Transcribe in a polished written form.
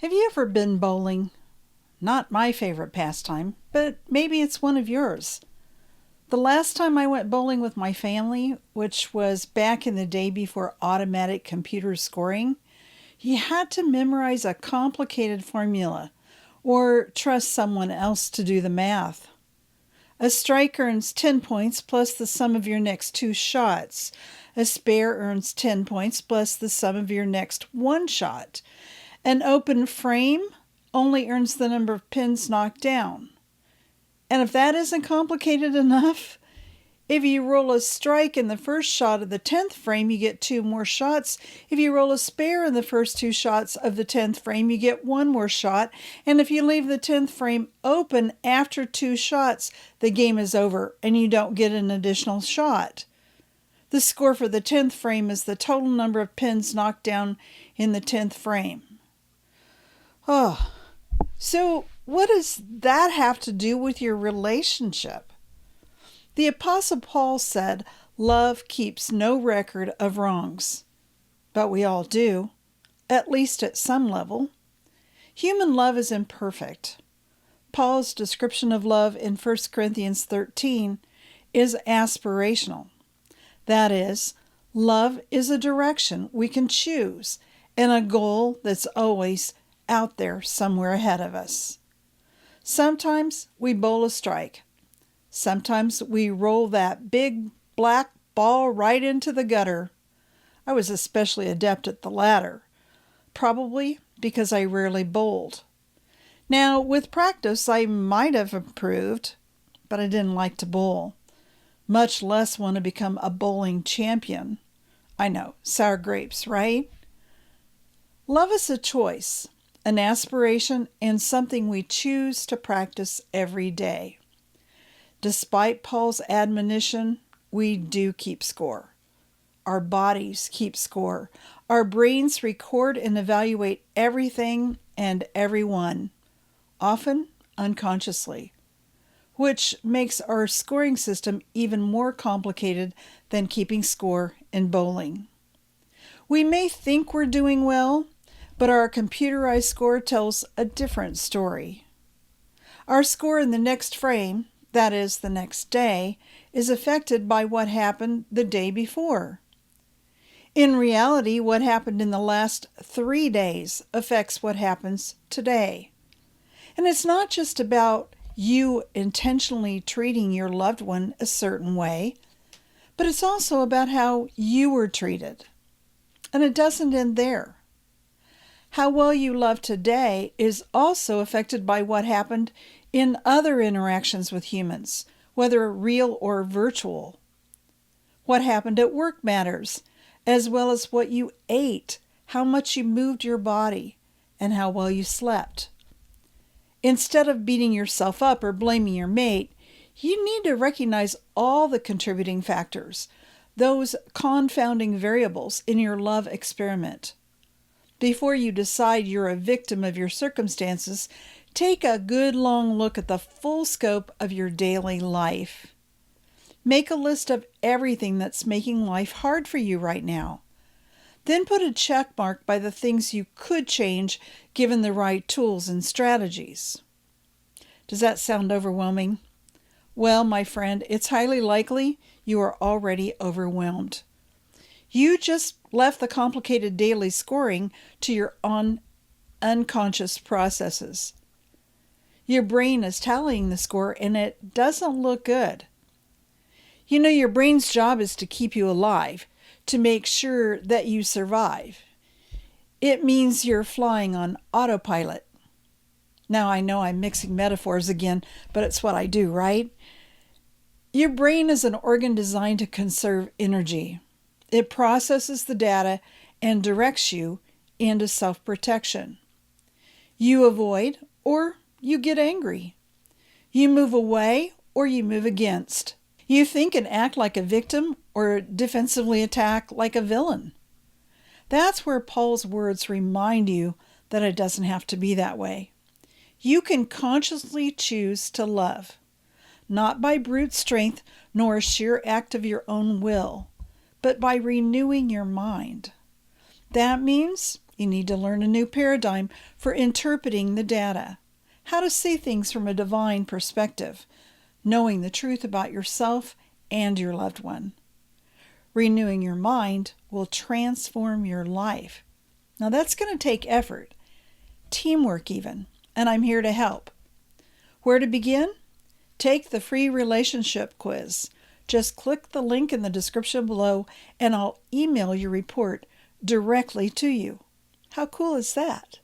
Have you ever been bowling? Not my favorite pastime, but maybe it's one of yours. The last time I went bowling with my family, which was back in the day before automatic computer scoring, you had to memorize a complicated formula or trust someone else to do the math. A strike earns 10 points plus the sum of your next two shots. A spare earns 10 points plus the sum of your next one shot. An open frame only earns the number of pins knocked down. And if that isn't complicated enough, if you roll a strike in the first shot of the 10th frame, you get two more shots. If you roll a spare in the first two shots of the 10th frame, you get one more shot. And if you leave the 10th frame open after two shots, the game is over and you don't get an additional shot. The score for the 10th frame is the total number of pins knocked down in the 10th frame. Oh, so what does that have to do with your relationship? The Apostle Paul said, "Love keeps no record of wrongs." But we all do, at least at some level. Human love is imperfect. Paul's description of love in 1 Corinthians 13 is aspirational. That is, love is a direction we can choose and a goal that's always out there somewhere ahead of us. Sometimes we bowl a strike. Sometimes we roll that big black ball right into the gutter. I was especially adept at the latter, probably because I rarely bowled. Now, with practice, I might have improved, but I didn't like to bowl, much less want to become a bowling champion. I know, sour grapes, right? Love is a choice, an aspiration, and something we choose to practice every day. Despite Paul's admonition, we do keep score. Our bodies keep score. Our brains record and evaluate everything and everyone, often unconsciously, which makes our scoring system even more complicated than keeping score in bowling. We may think we're doing well, but our computerized score tells a different story. Our score in the next frame, that is, the next day, is affected by what happened the day before. In reality, what happened in the last 3 days affects what happens today. And it's not just about you intentionally treating your loved one a certain way, but it's also about how you were treated. And it doesn't end there. How well you love today is also affected by what happened in other interactions with humans, whether real or virtual. What happened at work matters, as well as what you ate, how much you moved your body, and how well you slept. Instead of beating yourself up or blaming your mate, you need to recognize all the contributing factors, those confounding variables in your love experiment. Before you decide you're a victim of your circumstances, take a good long look at the full scope of your daily life. Make a list of everything that's making life hard for you right now. Then put a check mark by the things you could change given the right tools and strategies. Does that sound overwhelming? Well, my friend, it's highly likely you are already overwhelmed. You just left the complicated daily scoring to your unconscious processes. Your brain is tallying the score and it doesn't look good. You know, your brain's job is to keep you alive, to make sure that you survive. It means you're flying on autopilot. Now, I know I'm mixing metaphors again, but it's what I do, right? Your brain is an organ designed to conserve energy. It processes the data and directs you into self-protection. You avoid or you get angry. You move away or you move against. You think and act like a victim or defensively attack like a villain. That's where Paul's words remind you that it doesn't have to be that way. You can consciously choose to love, not by brute strength nor a sheer act of your own will, but by renewing your mind. That means You need to learn a new paradigm for interpreting the data, how to see things from a divine perspective, knowing the truth about yourself and your loved one. Renewing your mind will transform your life. Now that's going to take effort, teamwork even, and I'm here to help. Where to begin? Take the free relationship quiz. Just click the link in the description below and I'll email your report directly to you. How cool is that?